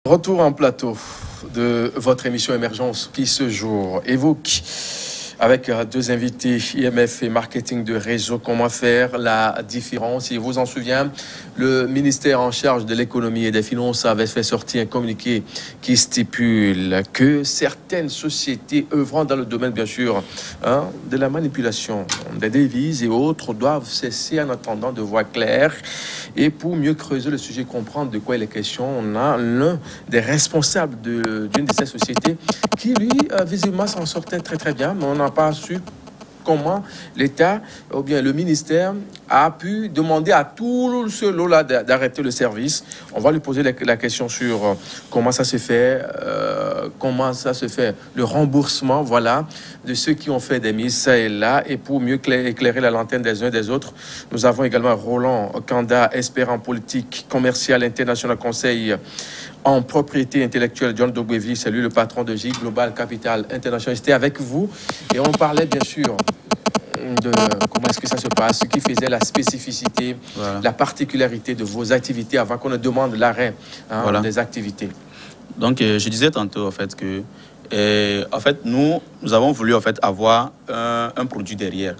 Retour en plateau de votre émission Émergence qui ce jour évoque avec deux invités, IMF et marketing de réseau, comment faire la différence. Il vous en souvient, le ministère en charge de l'économie et des finances avait fait sortir un communiqué qui stipule que certaines sociétés œuvrant dans le domaine, bien sûr, de la manipulation des devises et autres doivent cesser en attendant de voir clair. Et pour mieux creuser le sujet, comprendre de quoi il est question, on a l'un des responsables d'une de ces sociétés qui, lui, visiblement s'en sortait très bien, mais on n'a pas su comment l'État ou bien le ministère a pu demander à tout ce lot-là d'arrêter le service. On va lui poser la question sur comment ça se fait, le remboursement, voilà, de ceux qui ont fait des mises ça et là. Et pour mieux éclairer la lanterne des uns et des autres, nous avons également Roland Kanda, expert en politique commerciale internationale, conseil en propriété intellectuelle. John Dogbevi, c'est lui le patron de J Global Capital International. J'étais avec vous et on parlait bien sûr de comment est-ce que ça se passe, ce qui faisait la spécificité, voilà, la particularité de vos activités avant qu'on ne demande l'arrêt voilà, des activités. Donc, je disais tantôt en fait que nous avons voulu en fait avoir un produit derrière.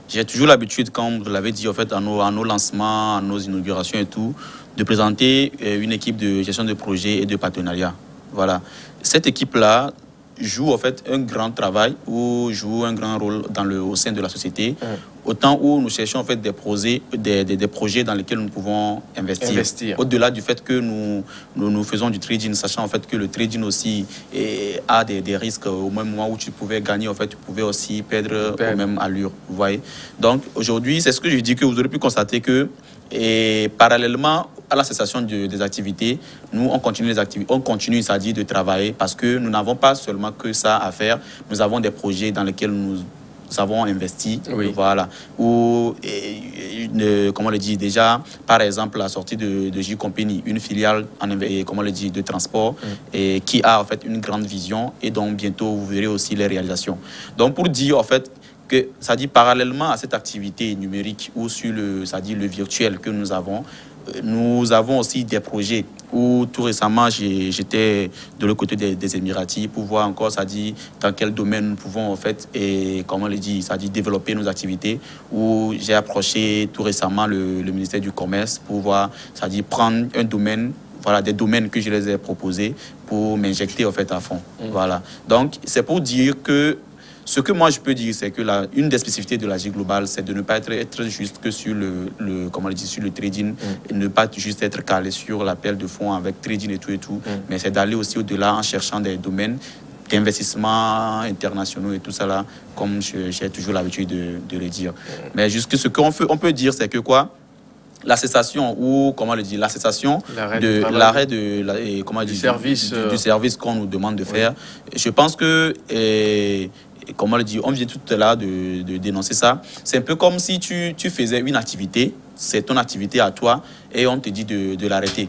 J'ai toujours l'habitude, comme vous l'avez dit, en fait, à nos lancements, à nos inaugurations et tout, de présenter une équipe de gestion de projet et de partenariat. Voilà. Cette équipe-là joue en fait un grand travail ou joue un grand rôle au sein de la société, autant où nous cherchons en fait des projets dans lesquels nous pouvons investir. Au-delà du fait que nous faisons du trading, sachant en fait que le trading aussi a des risques au même moment où tu pouvais gagner, en fait, tu pouvais aussi perdre au même allure. Vous voyez. Donc aujourd'hui, c'est ce que je dis, que vous aurez pu constater que parallèlement à la cessation des activités, nous, on continue, c'est-à-dire de travailler, parce que nous n'avons pas seulement que ça à faire. Nous avons des projets dans lesquels nous avons investi, oui, voilà. Ou, comment on le dit déjà, par exemple, la sortie de J Company, une filiale, comment on le dit, de transport, et qui a en fait une grande vision, et donc bientôt vous verrez aussi les réalisations. Donc pour dire en fait que, ça dit, parallèlement à cette activité numérique ou sur le virtuel que nous avons aussi des projets où tout récemment j'étais de l'autre côté des Émiratis pour voir encore, ça dit, dans quel domaine nous pouvons en fait, et comment on le dit, ça dit, développer nos activités, où j'ai approché tout récemment le ministère du Commerce pour voir, ça dit, prendre un domaine, voilà, des domaines que je les ai proposés pour m'injecter en fait à fond. Voilà. Donc c'est pour dire que ce que moi je peux dire, c'est que une des spécificités de la J Global, c'est de ne pas être juste que sur comment on dit, sur le trading, et ne pas juste être calé sur l'appel de fonds avec trading et tout, mais c'est d'aller aussi au-delà en cherchant des domaines d'investissement internationaux et tout ça là, comme j'ai toujours l'habitude de le dire. Mais jusque ce qu'on peut dire, c'est que quoi, la cessation, ou comment le dire, la cessation du service qu'on nous demande de faire, je pense que comment le dire, on vient tout à l'heure de dénoncer ça. C'est un peu comme si tu faisais une activité, c'est ton activité à toi, et on te dit de l'arrêter.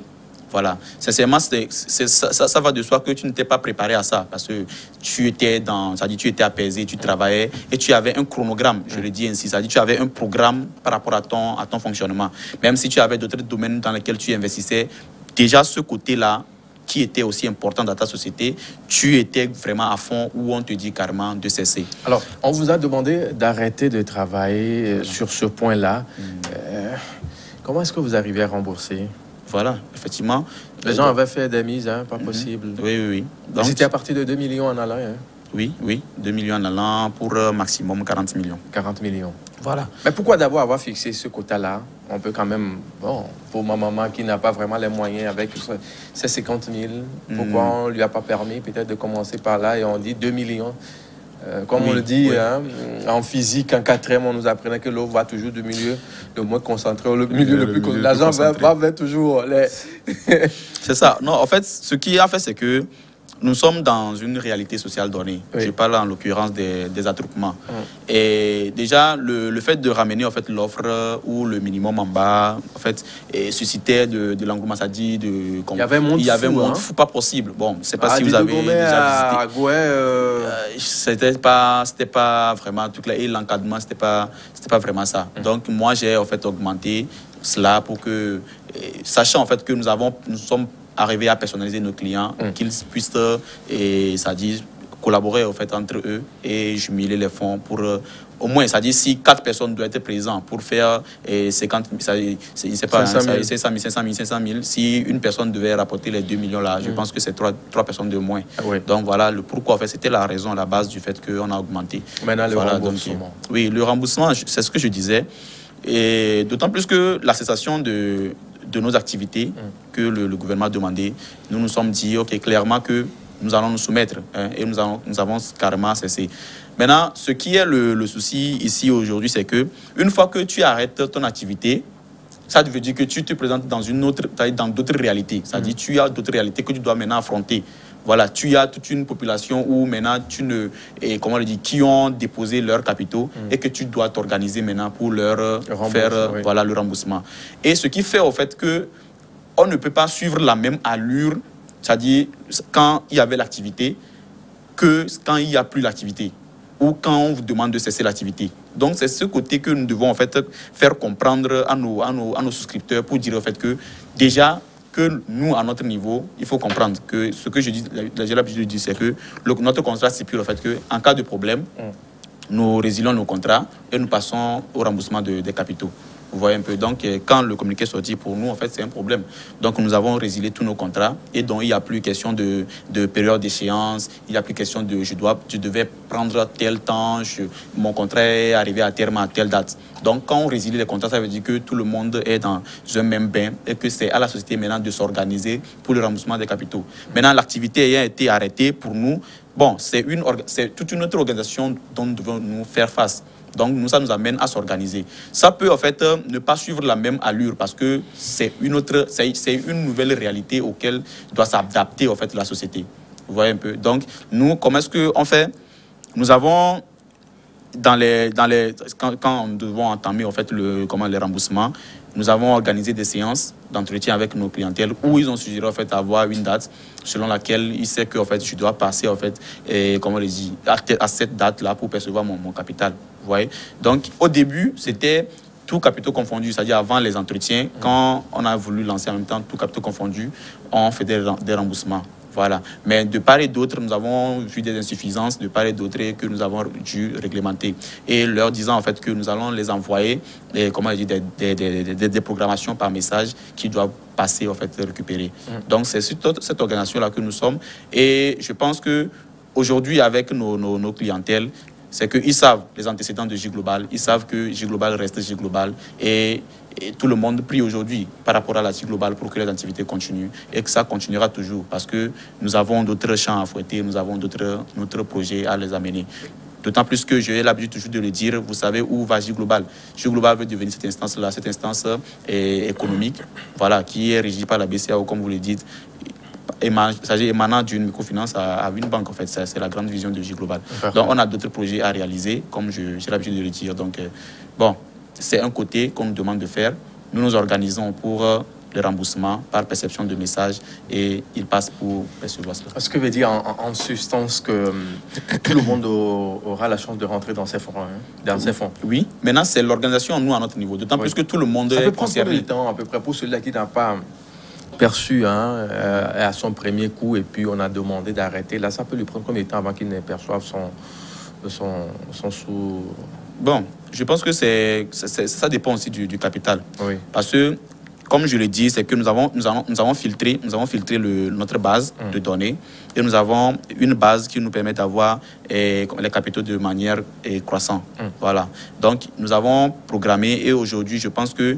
Voilà. Sincèrement, ça va de soi que tu ne t'es pas préparé à ça, parce que tu étais apaisé, tu travaillais, et tu avais un chronogramme, je le dis ainsi, c'est-à-dire tu avais un programme par rapport à ton fonctionnement. Même si tu avais d'autres domaines dans lesquels tu investissais, déjà ce côté-là, qui était aussi important dans ta société, tu étais vraiment à fond, où on te dit carrément de cesser. Alors, on vous a demandé d'arrêter de travailler sur ce point-là. Comment est-ce que vous arrivez à rembourser? Voilà, effectivement. Les gens avaient fait des mises, pas possible. Oui. Donc, c'était à partir de 2 millions en allant. Oui, 2 millions en allant pour maximum 40 millions. 40 millions. Voilà. Mais pourquoi d'abord avoir fixé ce quota-là? On peut quand même, bon, pour ma maman qui n'a pas vraiment les moyens avec ses 50 000, pourquoi on ne lui a pas permis peut-être de commencer par là et on dit 2 millions? Comme on le dit, en physique, en 4e, on nous apprenait que l'eau va toujours du milieu le moins concentré au milieu le plus concentré. L'argent va vers toujours les... C'est ça. Non, en fait, ce qui a fait, c'est que nous sommes dans une réalité sociale donnée. Je parle en l'occurrence des attroupements. Et déjà, le fait de ramener en fait, l'offre ou le minimum en bas, en fait, suscitait de l'engouement. Ça dit il y avait un monde fou, pas possible. Bon, je ne sais pas si vous avez déjà visité. C'était pas vraiment tout clair. Et l'encadrement, c'était pas vraiment ça. Donc, moi, j'ai en fait augmenté cela pour que, sachant en fait que nous sommes arriver à personnaliser nos clients, qu'ils puissent, collaborer en fait, entre eux et jumeler les fonds pour au moins, c'est-à-dire si 4 personnes doivent être présentes pour faire 50 000, c'est pas 500 000, si une personne devait rapporter les 2 millions là, je pense que c'est 3 personnes de moins. Donc voilà le pourquoi. En fait, c'était la raison, la base du fait qu'on a augmenté. Maintenant, le voilà, remboursement. Donc, oui, le remboursement, c'est ce que je disais. Et d'autant plus que la cessation de nos activités que le gouvernement a demandé, nous nous sommes dit, OK, clairement que nous allons nous soumettre et nous avons carrément cessé. Maintenant, ce qui est le souci ici aujourd'hui, c'est que une fois que tu arrêtes ton activité, ça veut dire que tu te présentes dans d'autres réalités. C'est-à-dire tu as d'autres réalités que tu dois maintenant affronter. Voilà, tu as toute une population où maintenant qui ont déposé leurs capitaux et que tu dois t'organiser maintenant pour leur faire voilà, le remboursement. Et ce qui fait au fait que on ne peut pas suivre la même allure, c'est-à-dire quand il y avait l'activité, que quand il n'y a plus l'activité, ou quand on vous demande de cesser l'activité. Donc c'est ce côté que nous devons en fait faire comprendre à nos souscripteurs pour dire en fait que déjà que nous, à notre niveau, il faut comprendre que ce que je dis, j'ai l'habitude de dire, c'est que notre contrat stipule en fait qu'en cas de problème, nous résilions nos contrats et nous passons au remboursement des capitaux. Vous voyez un peu. Donc, quand le communiqué est sorti, pour nous, en fait, c'est un problème. Donc, nous avons résilié tous nos contrats et donc, il n'y a plus question de période d'échéance. Il n'y a plus question de je devais prendre tel temps, mon contrat est arrivé à terme à telle date. Donc, quand on résilie les contrats, ça veut dire que tout le monde est dans un même bain et que c'est à la société maintenant de s'organiser pour le remboursement des capitaux. Maintenant, l'activité ayant été arrêtée pour nous, bon, c'est toute une autre organisation dont nous devons nous faire face. Donc, ça nous amène à s'organiser. Ça peut, en fait, ne pas suivre la même allure parce que c'est une nouvelle réalité auquel doit s'adapter, en fait, la société. Vous voyez un peu. Donc, nous, comment est-ce qu'on fait? Nous avons, quand nous devons entamer, en fait, les remboursements, nous avons organisé des séances d'entretien avec nos clientèles où ils ont suggéré en fait avoir une date selon laquelle ils savent que en fait je dois passer en fait à cette date là pour percevoir mon capital. Vous voyez. Donc au début c'était tout capitaux confondus, c'est-à-dire avant les entretiens, quand on a voulu lancer en même temps tout capitaux confondus, on fait des remboursements. Voilà. Mais de part et d'autre, nous avons vu des insuffisances de part et d'autre que nous avons dû réglementer. Et leur disant en fait que nous allons les envoyer des programmations par message qui doivent passer en fait récupérer. Donc c'est cette organisation-là que nous sommes. Et je pense que aujourd'hui avec nos clientèles, c'est qu'ils savent les antécédents de J-Global, ils savent que J-Global reste J-Global et tout le monde prie aujourd'hui par rapport à la J-Global pour que les activités continuent et que ça continuera toujours parce que nous avons d'autres champs à fouetter, nous avons d'autres projets à les amener. D'autant plus que j'ai l'habitude toujours de le dire, vous savez où va J-Global. J-Global veut devenir cette instance-là, cette instance économique, voilà, qui est régie par la BCAO, comme vous le dites, émanant d'une microfinance à une banque, en fait. C'est la grande vision de J-Global. Donc, on a d'autres projets à réaliser, comme j'ai l'habitude de le dire. Donc, bon, c'est un côté qu'on nous demande de faire. Nous nous organisons pour le remboursement par perception de messages et il passe pour percevoir cela. Ce que veut dire en substance que tout le monde aura la chance de rentrer dans ces fonds, ces fonds. Oui, maintenant c'est l'organisation, nous, à notre niveau. D'autant plus que tout le monde est concerné. Ça peut prendre du temps, à peu près, pour celui-là qui n'a pas perçu à son premier coup et puis on a demandé d'arrêter. Là, ça peut lui prendre combien de temps avant qu'il ne perçoive son sous... Bon, je pense que ça dépend aussi du capital. Oui. Parce que, comme je l'ai dit, c'est que nous avons filtré notre base de données et nous avons une base qui nous permet d'avoir les capitaux de manière croissante. Voilà. Donc, nous avons programmé et aujourd'hui, je pense que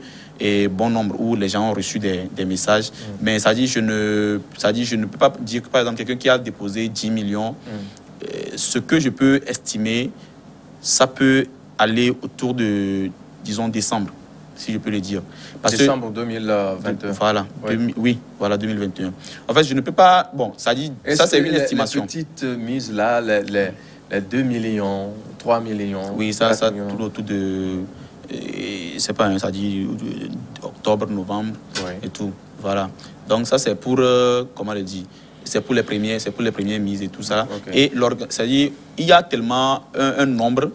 bon nombre où les gens ont reçu des messages. Mais ça dit, je ne peux pas dire que, par exemple, quelqu'un qui a déposé 10 millions, ce que je peux estimer, ça peut aller autour de, disons, décembre, si je peux le dire. Décembre 2021. Voilà, oui, voilà, 2021. En fait, je ne peux pas... Bon, ça dit, ça c'est une estimation. La petite mise là, les 2 millions, 3 millions... Oui, ça tout autour de... c'est pas, ça dit octobre, novembre et tout. Voilà. Donc ça c'est pour, comment le dit, c'est pour les premières mises et tout ça. Et c'est-à-dire, il y a tellement un nombre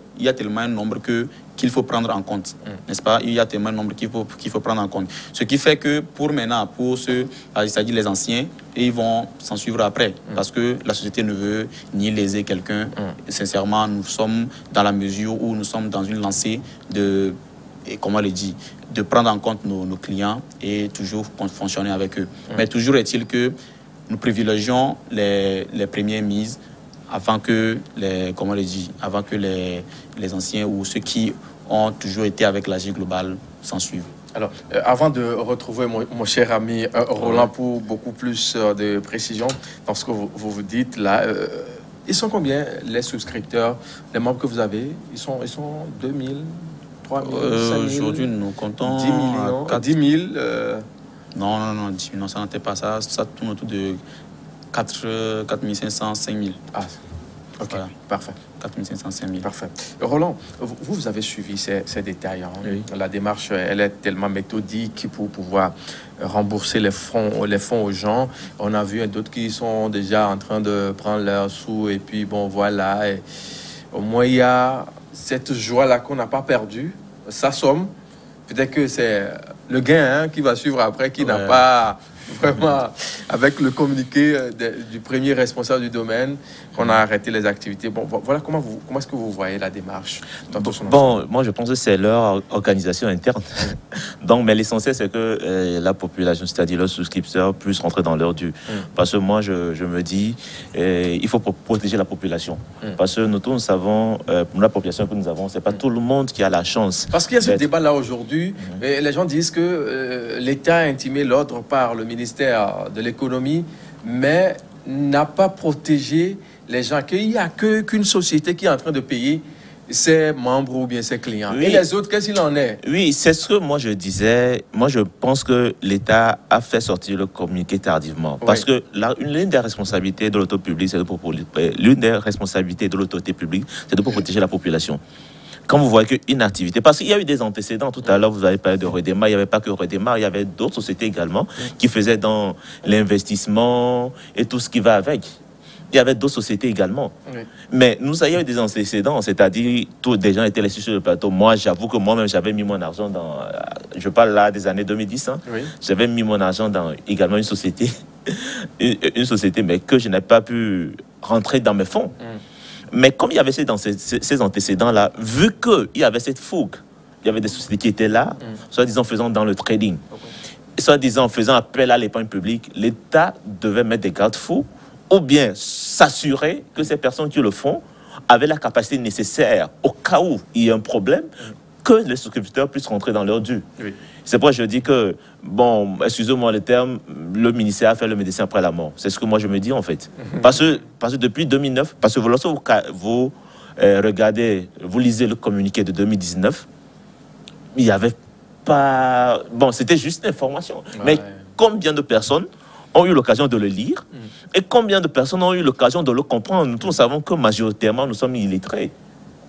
qu'il faut prendre en compte, n'est-ce pas? Il y a tellement de nombres qu'il faut prendre en compte. Ce qui fait que pour maintenant, pour ceux, c'est-à-dire les anciens, ils vont s'en suivre après, parce que la société ne veut ni léser quelqu'un. Sincèrement, nous sommes dans la mesure où nous sommes dans une lancée de, et comment le dit, de prendre en compte nos clients et toujours fonctionner avec eux. Mais toujours est-il que nous privilégions les premières mises avant que les anciens ou ceux qui ont toujours été avec l'AG Global s'en suivent. Alors, avant de retrouver mon cher ami Roland pour beaucoup plus de précision dans ce que vous dites là, ils sont combien les souscripteurs, les membres que vous avez? Ils sont 2000, 3000, 5000? Aujourd'hui, nous comptons 10 millions, 10 000 Non, 10 000, non, ça n'était pas ça. Ça tourne autour de 4 500, 5 000. Ah, ok, voilà. Parfait. 4 500, 5 000. Parfait. Roland, vous avez suivi ces détails. Hein? Oui. La démarche, elle est tellement méthodique pour pouvoir rembourser les fonds aux gens. On a vu d'autres qui sont déjà en train de prendre leurs sous et puis bon, voilà. Et au moins, il y a cette joie-là qu'on n'a pas perdue. Ça somme. Peut-être que c'est le gain qui va suivre après, qui n'a pas vraiment, avec le communiqué du premier responsable du domaine, qu'on a arrêté les activités. Bon, voilà comment est-ce que vous voyez la démarche Bon, moi je pense que c'est leur organisation interne. Donc, mais l'essentiel c'est que la population, c'est-à-dire leurs souscripteurs, puissent rentrer dans leur dû. Parce que moi je me dis, il faut protéger la population. Parce que nous tous nous savons, pour la population que nous avons, c'est pas tout le monde qui a la chance. Parce qu'il y a ce débat-là aujourd'hui, les gens disent que l'État a intimé l'ordre par le ministère de l'économie, mais n'a pas protégé les gens, qu'il n'y a qu'une société qui est en train de payer ses membres ou bien ses clients. Oui. Et les autres, qu'est-ce qu'il en est? Oui, c'est ce que moi je disais. Moi, je pense que l'État a fait sortir le communiqué tardivement. Parce que l'une des responsabilités de l'autorité publique, c'est de protéger la population. Quand vous voyez qu'une activité, parce qu'il y a eu des antécédents, tout à l'heure vous avez parlé de Redemar, il n'y avait pas que Redemar, il y avait d'autres sociétés également qui faisaient dans l'investissement et tout ce qui va avec. Il y avait d'autres sociétés également. Oui. Mais nous avions eu des antécédents, c'est-à-dire tous des gens étaient laissés sur le plateau. Moi, j'avoue que moi-même, j'avais mis mon argent dans... Je parle là des années 2010. Hein, j'avais mis mon argent dans également une société, une société, mais que je n'ai pas pu rentrer dans mes fonds. Mais comme il y avait ces antécédents-là, vu qu'il y avait cette fougue, il y avait des sociétés qui étaient là, soi-disant faisant dans le trading, soi-disant faisant appel à l'épargne publique, l'État devait mettre des garde-fous ou bien s'assurer que ces personnes qui le font avaient la capacité nécessaire, au cas où il y a un problème, que les souscripteurs puissent rentrer dans leur dû. Oui. C'est pourquoi je dis que, bon, excusez-moi le terme, le ministère a fait le médecin après la mort. C'est ce que moi je me dis en fait. Parce que depuis 2009, parce que lorsque vous regardez, vous lisez le communiqué de 2019, il n'y avait pas... Bon, c'était juste une information. Ouais. Mais combien de personnes ont eu l'occasion de le lire et combien de personnes ont eu l'occasion de le comprendre? Nous tous savons que majoritairement nous sommes illettrés.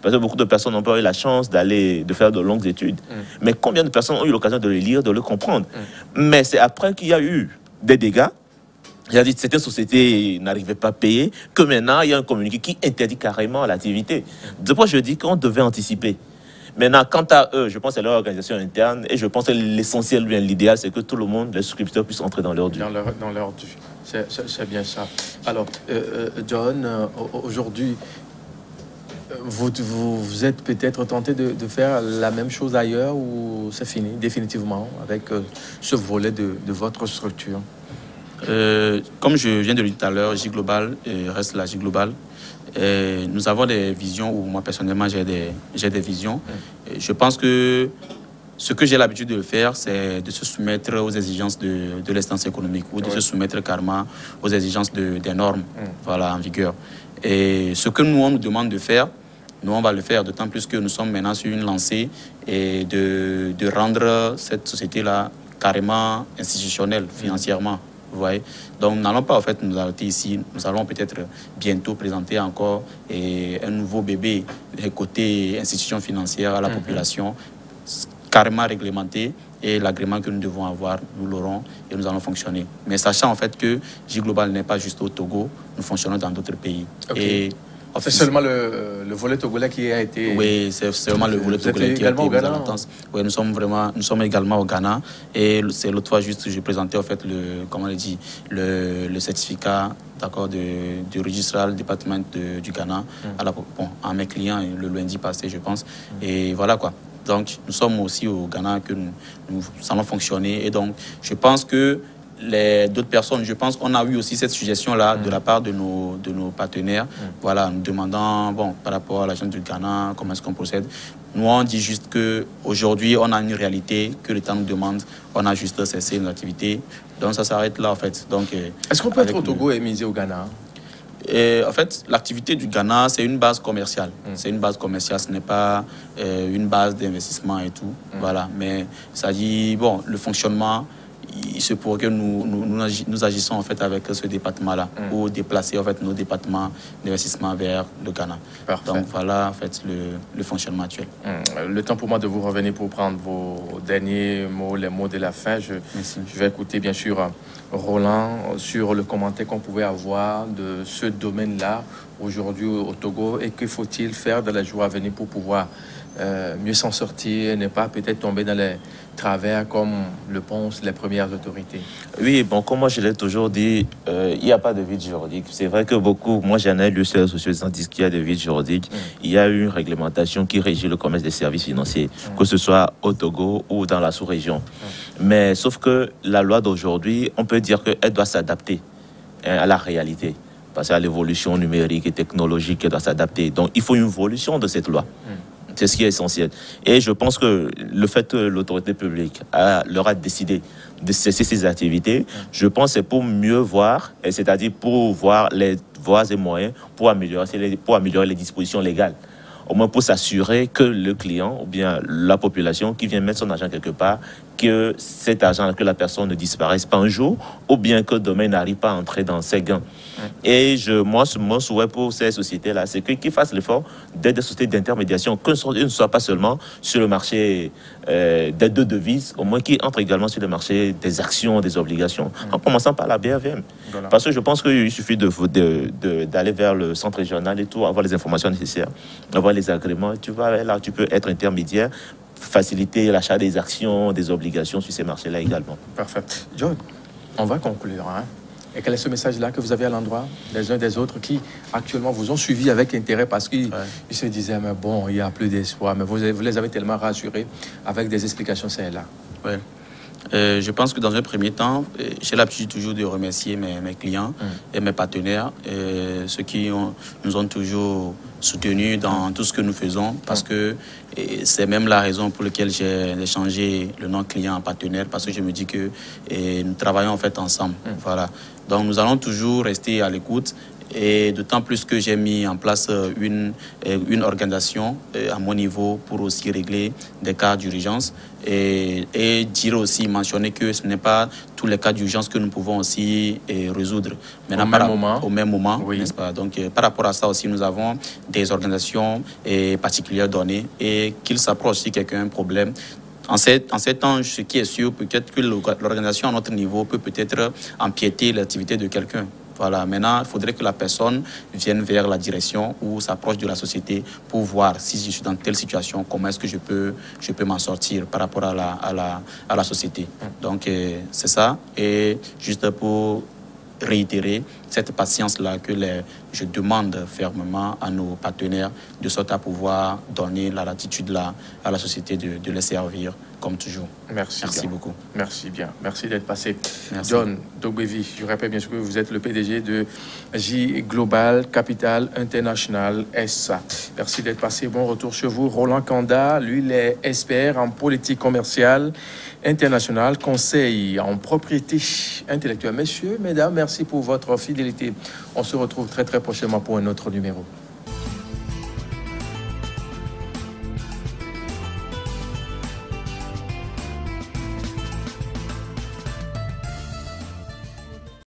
Parce que beaucoup de personnes n'ont pas eu la chance de faire de longues études. Mais combien de personnes ont eu l'occasion de le lire, de le comprendre? Mais c'est après qu'il y a eu des dégâts, il a dit que certaines sociétés n'arrivaient pas à payer, que maintenant il y a un communiqué qui interdit carrément l'activité. De quoi je dis qu'on devait anticiper. Maintenant, quant à eux, je pense que c'est leur organisation interne et je pense que l'essentiel, l'idéal, c'est que tout le monde, les souscripteurs, puissent entrer dans leur dû. Dans leur dû. C'est bien ça. Alors, John, aujourd'hui, vous êtes peut-être tenté de faire la même chose ailleurs ou c'est fini définitivement avec ce volet de votre structure? Comme je viens de le dire tout à l'heure, J Global reste la J Global. Nous avons des visions, ou moi personnellement j'ai des visions. Je pense que ce que j'ai l'habitude de faire, c'est de se soumettre aux exigences de l'instance économique ou de se soumettre carrément aux exigences des normes voilà, en vigueur. Et ce que nous, on nous demande de faire, nous, on va le faire, d'autant plus que nous sommes maintenant sur une lancée et de rendre cette société-là carrément institutionnelle, financièrement. Vous voyez? Donc, nous n'allons pas en fait nous arrêter ici. Nous allons peut-être bientôt présenter encore un nouveau bébé côté institution financière à la population, carrément réglementé. Et l'agrément que nous devons avoir, nous l'aurons et nous allons fonctionner. Mais sachant en fait que J Global n'est pas juste au Togo, nous fonctionnons dans d'autres pays. Et C'est seulement le volet togolais qui a été... Oui, c'est seulement le volet togolais qui a été mis à l'entente. Oui, nous sommes également au Ghana. Et c'est l'autre fois juste que j'ai présenté en fait le certificat du registral département du Ghana à mes clients le lundi passé, je pense. Et voilà quoi. Donc, nous sommes aussi au Ghana que nous allons fonctionner. Et donc, je pense que d'autres personnes, je pense qu'on a eu aussi cette suggestion-là de la part de nos partenaires, voilà, nous demandant, bon, par rapport à l'agent du Ghana, comment est-ce qu'on procède. Nous, on dit juste qu'aujourd'hui, on a une réalité que l'État nous demande, on a juste cessé nos activités. Donc, ça s'arrête là, en fait. Est-ce qu'on peut être au Togo et miser au Ghana? Et en fait, l'activité du Ghana, c'est une base commerciale. C'est une base commerciale, ce n'est pas une base d'investissement et tout. Voilà. Mais ça dit, bon, le fonctionnement, il se pourrait que nous agissons en fait avec ce département-là pour déplacer en fait nos départements d'investissement vers le Ghana. Parfait. Donc voilà en fait le fonctionnement actuel. Le temps pour moi de vous revenir pour prendre vos derniers mots, les mots de la fin. Je vais écouter bien sûr Roland sur le commentaire qu'on pouvait avoir de ce domaine-là aujourd'hui au Togo et que faut-il faire dans les jours à venir pour pouvoir mieux s'en sortir et ne pas peut-être tomber dans les travers comme le pensent les premières autorités. Oui, bon, comme moi je l'ai toujours dit, il n'y a pas de vide juridique. C'est vrai que beaucoup, moi j'en ai lu sur les sociaux, ils disent qu'il y a de vide juridique. Il y a une réglementation qui régit le commerce des services financiers, que ce soit au Togo ou dans la sous-région. Mais sauf que la loi d'aujourd'hui, on peut dire qu'elle doit s'adapter à la réalité. Parce qu'à l'évolution numérique et technologique, elle doit s'adapter. Donc il faut une évolution de cette loi. C'est ce qui est essentiel. Et je pense que le fait que l'autorité publique leur a décidé de cesser ces activités, je pense que c'est pour mieux voir, c'est-à-dire pour voir les voies et moyens pour améliorer les dispositions légales. Au moins pour s'assurer que le client ou bien la population qui vient mettre son argent quelque part, que cet argent, que la personne ne disparaisse pas un jour, ou bien que demain n'arrive pas à entrer dans ses gains. Et moi, mon souhait pour ces sociétés-là, c'est qu'ils fassent l'effort d'être des sociétés d'intermédiation, que ce ne soit pas seulement sur le marché des deux devises, au moins qu'ils entrent également sur le marché des actions, des obligations, en commençant par la BRVM. Voilà. Parce que je pense qu'il suffit d'aller vers le centre régional et tout, avoir les informations nécessaires, avoir les agréments, tu vois, là, tu peux être intermédiaire, faciliter l'achat des actions, des obligations sur ces marchés-là également. Parfait. John, on va conclure. Et quel est ce message-là que vous avez à l'endroit des uns des autres qui actuellement vous ont suivi avec intérêt parce qu'ils se disaient, mais bon, il n'y a plus d'espoir, mais vous les avez tellement rassurés avec des explications celles-là. Oui. Je pense que dans un premier temps, j'ai l'habitude toujours de remercier mes clients et mes partenaires, ceux qui nous ont toujours soutenus dans tout ce que nous faisons, parce que c'est même la raison pour laquelle j'ai changé le nom client en partenaire, parce que je me dis que nous travaillons en fait ensemble. Voilà. Donc nous allons toujours rester à l'écoute. Et d'autant plus que j'ai mis en place une organisation à mon niveau pour aussi régler des cas d'urgence et dire aussi, mentionner que ce n'est pas tous les cas d'urgence que nous pouvons aussi résoudre maintenant, au même moment, oui. N'est-ce pas? Donc par rapport à ça aussi, nous avons des organisations particulières données et qu'ils s'approchent si quelqu'un a un problème. En ces temps, ce qui est sûr, peut-être que l'organisation à notre niveau peut peut-être empiéter l'activité de quelqu'un. Voilà, maintenant, il faudrait que la personne vienne vers la direction ou s'approche de la société pour voir si je suis dans telle situation, comment est-ce que je peux m'en sortir par rapport à la société. Donc, c'est ça. Et juste pour réitérer cette patience-là que je demande fermement à nos partenaires, de sorte à pouvoir donner la latitude là à la société de les servir comme toujours. Merci beaucoup. Merci bien. Merci d'être passé. Merci. John Dogbevi, je rappelle bien sûr que vous êtes le PDG de J Global Capital International SA. Merci d'être passé. Bon retour chez vous. Roland Kanda, lui, il est expert en politique commerciale internationale, conseil en propriété intellectuelle. Messieurs, mesdames, merci pour votre fidélité. On se retrouve très très prochainement pour un autre numéro.